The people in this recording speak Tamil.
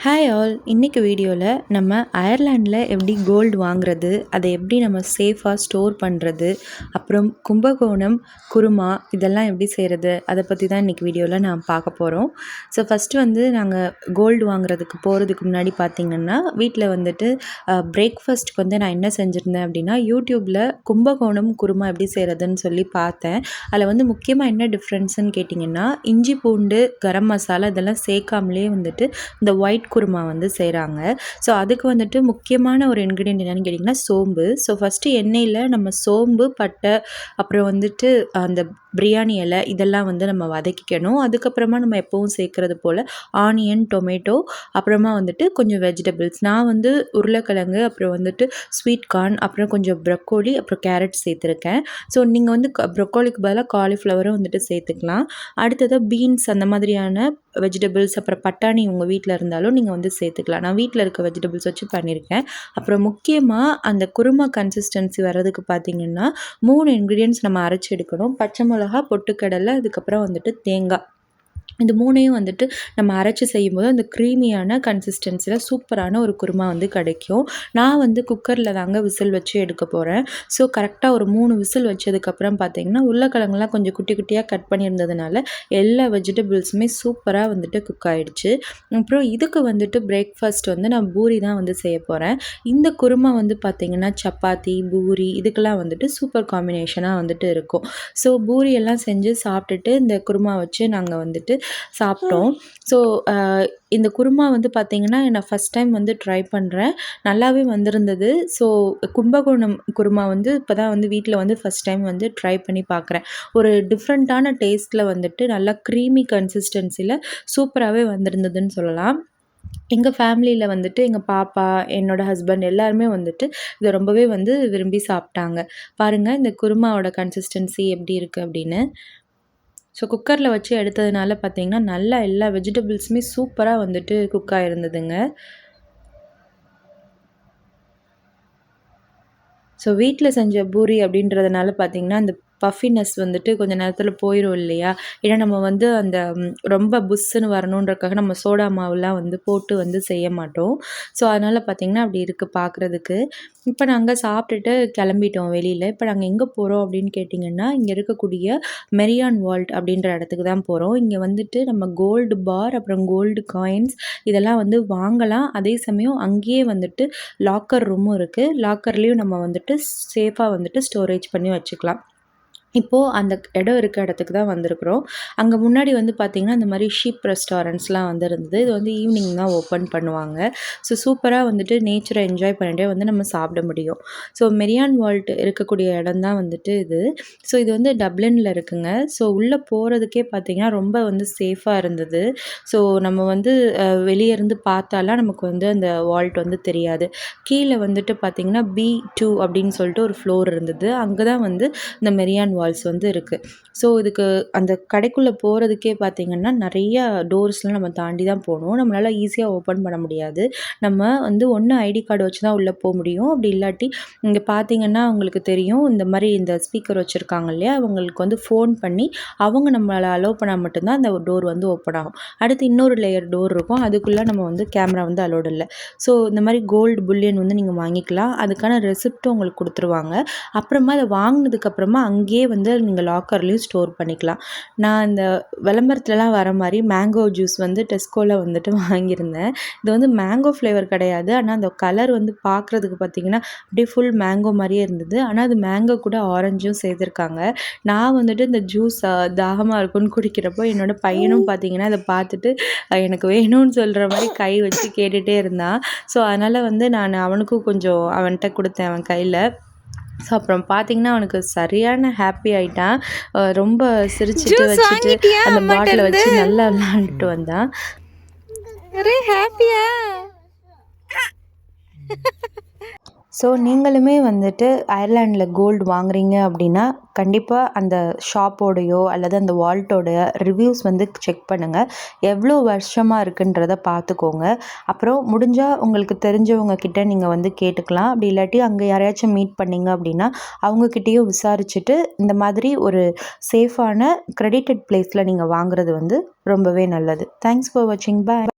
ஹாய் ஆல், இன்றைக்கி வீடியோவில் நம்ம அயர்லாண்டில் எப்படி கோல்டு வாங்குறது, அதை எப்படி நம்ம சேஃபாக ஸ்டோர் பண்ணுறது, அப்புறம் கும்பகோணம் குருமா இதெல்லாம் எப்படி செய்கிறது, அதை பற்றி தான் இன்றைக்கி வீடியோவில் நான் பார்க்க போகிறோம். ஸோ ஃபஸ்ட்டு நாங்கள் கோல்டு வாங்குறதுக்கு போகிறதுக்கு முன்னாடி பார்த்திங்கன்னா வீட்டில் பிரேக்ஃபாஸ்ட்டுக்கு நான் என்ன செஞ்சுருந்தேன் அப்படின்னா, யூடியூப்பில் கும்பகோணம் குருமா எப்படி செய்கிறதுன்னு சொல்லி பார்த்தேன். அதில் முக்கியமாக என்ன டிஃப்ரென்ஸுன்னு கேட்டிங்கன்னா, இஞ்சி பூண்டு கரம் மசாலா இதெல்லாம் சேர்க்காமலே இந்த ஒயிட் குருமா செய்கிறாங்க. ஸோ அதுக்கு முக்கியமான ஒரு இன்க்ரீடியன்ட் என்னென்னு கேட்டிங்கன்னா சோம்பு. ஸோ ஃபஸ்ட்டு எண்ணெயில் நம்ம சோம்பு, பட்டை, அப்புறம் அந்த பிரியாணி இலை இதெல்லாம் நம்ம வதக்கிக்கணும். அதுக்கப்புறமா நம்ம எப்போவும் சேர்க்குறது போல் ஆனியன், டொமேட்டோ, அப்புறமா கொஞ்சம் வெஜிடபிள்ஸ். நான் உருளைக்கிழங்கு, அப்புறம் ஸ்வீட் கார்ன், அப்புறம் கொஞ்சம் ப்ரொக்கோலி, அப்புறம் கேரட் சேர்த்துருக்கேன். ஸோ நீங்கள் ப்ரொக்கோலிக்கு பதிலாக காலிஃப்ளவரும் சேர்த்துக்கலாம். அடுத்தது பீன்ஸ் அந்த மாதிரியான வெஜிடபிள்ஸ், அப்புறம் பட்டாணி உங்கள் வீட்டில் இருந்தாலும் நீங்கள் சேர்த்துக்கலாம். நான் வீட்டில் இருக்க வெஜிடபிள்ஸ் வச்சு பண்ணியிருக்கேன். அப்புறம் முக்கியமாக அந்த குருமா கன்சிஸ்டன்சி வர்றதுக்கு பார்த்திங்கன்னா 3 இன்க்ரீடியன்ட்ஸ் நம்ம அரைச்சி எடுக்கணும். பச்சை மிளகா, பொட்டுக்கடலை, அதுக்கப்புறம் தேங்காய். இந்த 3ஐயும் நம்ம அரைச்சி செய்யும்போது அந்த க்ரீமியான கன்சிஸ்டன்சியில் சூப்பரான ஒரு குருமா கிடைக்கும். நான் குக்கரில் தாங்க விசில் வச்சு எடுக்க போகிறேன். ஸோ கரெக்டாக ஒரு 3 விசில் வச்சதுக்கப்புறம் பார்த்திங்கன்னா உருளைக்கிழங்குலாம் கொஞ்சம் குட்டி குட்டியாக கட் பண்ணியிருந்ததுனால எல்லா வெஜிடபிள்ஸுமே சூப்பராக குக் ஆகிடுச்சு. அப்புறம் இதுக்கு பிரேக்ஃபாஸ்ட் நான் பூரி தான் செய்ய போகிறேன். இந்த குருமா பார்த்திங்கன்னா சப்பாத்தி, பூரி இதுக்கெல்லாம் சூப்பர் காம்பினேஷனாக இருக்கும். ஸோ பூரியெல்லாம் செஞ்சு சாப்பிட்டுட்டு இந்த குருமா வச்சு நாங்கள் சாப்பிட்டோம். ஸோ இந்த குருமா பார்த்திங்கன்னா நான் ஃபஸ்ட் டைம் ட்ரை பண்ணுறேன். நல்லாவே வந்திருந்தது. ஸோ கும்பகோணம் குருமா இப்போ தான் வீட்டில் ஃபஸ்ட் டைம் ட்ரை பண்ணி பார்க்குறேன். ஒரு டிஃப்ரெண்ட்டான டேஸ்ட்டில் நல்லா க்ரீமி கன்சிஸ்டன்சியில் சூப்பராகவே வந்திருந்ததுன்னு சொல்லலாம். எங்கள் ஃபேமிலியில் எங்கள் பாப்பா, என்னோடய ஹஸ்பண்ட் எல்லாருமே இதை ரொம்பவே விரும்பி சாப்பிட்டாங்க. பாருங்கள் இந்த குருமாவோட கன்சிஸ்டன்சி எப்படி இருக்குது அப்படின்னு. ஸோ குக்கரில் வச்சு எடுத்ததுனால பார்த்திங்கன்னா நல்லா எல்லா வெஜிடபிள்ஸுமே சூப்பராக குக் ஆகிருந்ததுங்க. ஸோ வீட்டில் செஞ்ச பூரி அப்படின்றதுனால பார்த்திங்கன்னா அந்த பஃபினஸ் கொஞ்சம் நேரத்தில் போயிடும் இல்லையா? ஏன்னா நம்ம அந்த ரொம்ப புஷ்ஷுன்னு வரணுன்றக்காக நம்ம சோடா மாவுலாம் போட்டு செய்ய மாட்டோம். ஸோ அதனால் பார்த்திங்கன்னா அப்படி இருக்குது பார்க்குறதுக்கு. இப்போ நாங்கள் சாப்பிட்டுட்டு கிளம்பிட்டோம் வெளியில். இப்போ நாங்கள் எங்கே போகிறோம் அப்படின்னு கேட்டிங்கன்னா, இங்கே இருக்கக்கூடிய மெரியான் வால்ட் அப்படின்ற இடத்துக்கு தான் போகிறோம். இங்கே நம்ம கோல்டு பார், அப்புறம் கோல்டு காயின்ஸ் இதெல்லாம் வாங்கலாம். அதே சமயம் அங்கேயே லாக்கர் ரூமும் இருக்குது. லாக்கர்லேயும் நம்ம சேஃபாக ஸ்டோரேஜ் பண்ணி வச்சுக்கலாம். இப்போது அந்த இடம் இருக்க இடத்துக்கு தான் வந்திருக்கிறோம். அங்கே முன்னாடி பார்த்திங்கன்னா இந்த மாதிரி ஷீப் ரெஸ்டாரண்ட்ஸ்லாம் இருந்தது. இது ஈவினிங் தான் ஓப்பன் பண்ணுவாங்க. ஸோ சூப்பராக நேச்சரை என்ஜாய் பண்ணிகிட்டே நம்ம சாப்பிட முடியும். ஸோ மெரியான் வால்ட் இருக்கக்கூடிய இடம் தான் இது. ஸோ இது டப்ளினில் இருக்குங்க. ஸோ உள்ளே போகிறதுக்கே பார்த்திங்கன்னா ரொம்ப சேஃபாக இருந்தது. ஸோ நம்ம வெளியே இருந்து பார்த்தாலாம் நமக்கு அந்த வால்ட் தெரியாது. கீழே பார்த்திங்கன்னா B2 அப்படின்னு சொல்லிட்டு ஒரு ஃப்ளோர் இருந்தது. அங்கே தான் இந்த மெரியான் வால்ஸ் இருக்குது. ஸோ இதுக்கு அந்த கடைக்குள்ளே போகிறதுக்கே பார்த்திங்கன்னா நிறைய டோர்ஸ்லாம் நம்ம தாண்டி தான் போகணும். நம்மளால் ஈஸியாக ஓப்பன் பண்ண முடியாது. நம்ம ஒன்று ஐடி கார்டு வச்சு தான் உள்ளே போக முடியும். அப்படி இல்லாட்டி இங்கே பார்த்திங்கன்னா உங்களுக்கு தெரியும், இந்த மாதிரி இந்த ஸ்பீக்கர் வச்சுருக்காங்க இல்லையா, அவங்களுக்கு ஃபோன் பண்ணி அவங்க நம்மளை அலோவ் பண்ணால் மட்டும்தான் அந்த டோர் ஓப்பன் ஆகும். அடுத்து இன்னொரு லேயர் டோர் இருக்கும். அதுக்குள்ளே நம்ம கேமரா அலோடு இல்லை. ஸோ இந்த மாதிரி கோல்டு புல்லியன் நீங்கள் வாங்கிக்கலாம். அதுக்கான ரெசிப்ட்டும் உங்களுக்கு கொடுத்துருவாங்க. அப்புறமா அதை வாங்கினதுக்கப்புறமா அங்கேயே நீங்கள் லாக்கர்லேயும் ஸ்டோர் பண்ணிக்கலாம். நான் இந்த விளம்பரத்துலலாம் வர மாதிரி மேங்கோ ஜூஸ் டெஸ்கோவில் வாங்கியிருந்தேன். இது மேங்கோ ஃப்ளேவர் கிடையாது. ஆனால் அந்த கலர் பார்க்குறதுக்கு பார்த்திங்கன்னா அப்படியே ஃபுல் மேங்கோ மாதிரியே இருந்தது. ஆனால் அது மேங்கோ கூட ஆரஞ்சும் சேர்த்துருக்காங்க. நான் இந்த ஜூஸ் தாகமாக இருக்குன்னு குடிக்கிறப்போ என்னோடய பையனும் பார்த்திங்கன்னா அதை பார்த்துட்டு எனக்கு வேணும்னு சொல்கிற மாதிரி கை வச்சு கேட்டுகிட்டே இருந்தான். ஸோ அதனால் நான் அவனுக்கும் கொஞ்சம் அவன்கிட்ட கொடுத்தேன் அவன் கையில். ஸோ அப்புறம் பார்த்திங்கன்னா அவனுக்கு சரியான ஹாப்பி ஆகிட்டான். ரொம்ப சிரிச்சுட்டு வச்சுட்டு அந்த பாட்டிலை வச்சு நல்லா விளாண்டுட்டு வந்தான். ஹாப்பியா. ஸோ நீங்களுமே அயர்லாண்டில் கோல்டு வாங்குறீங்க அப்படின்னா கண்டிப்பாக அந்த ஷாப்போடையோ அல்லது அந்த வால்ட்டோடைய ரிவ்யூஸ் செக் பண்ணுங்கள். எவ்வளோ வருஷமாக இருக்குன்றதை பார்த்துக்கோங்க. அப்புறம் முடிஞ்சால் உங்களுக்கு தெரிஞ்சவங்க கிட்ட நீங்கள் கேட்டுக்கலாம். அப்படி இல்லாட்டி அங்கே யாரையாச்சும் மீட் பண்ணிங்க அப்படின்னா அவங்கக்கிட்டேயும் விசாரிச்சுட்டு இந்த மாதிரி ஒரு சேஃபான க்ரெடிட்டட் பிளேஸில் நீங்கள் வாங்குறது ரொம்பவே நல்லது. தேங்க்ஸ் ஃபார் வாட்சிங். பாய்.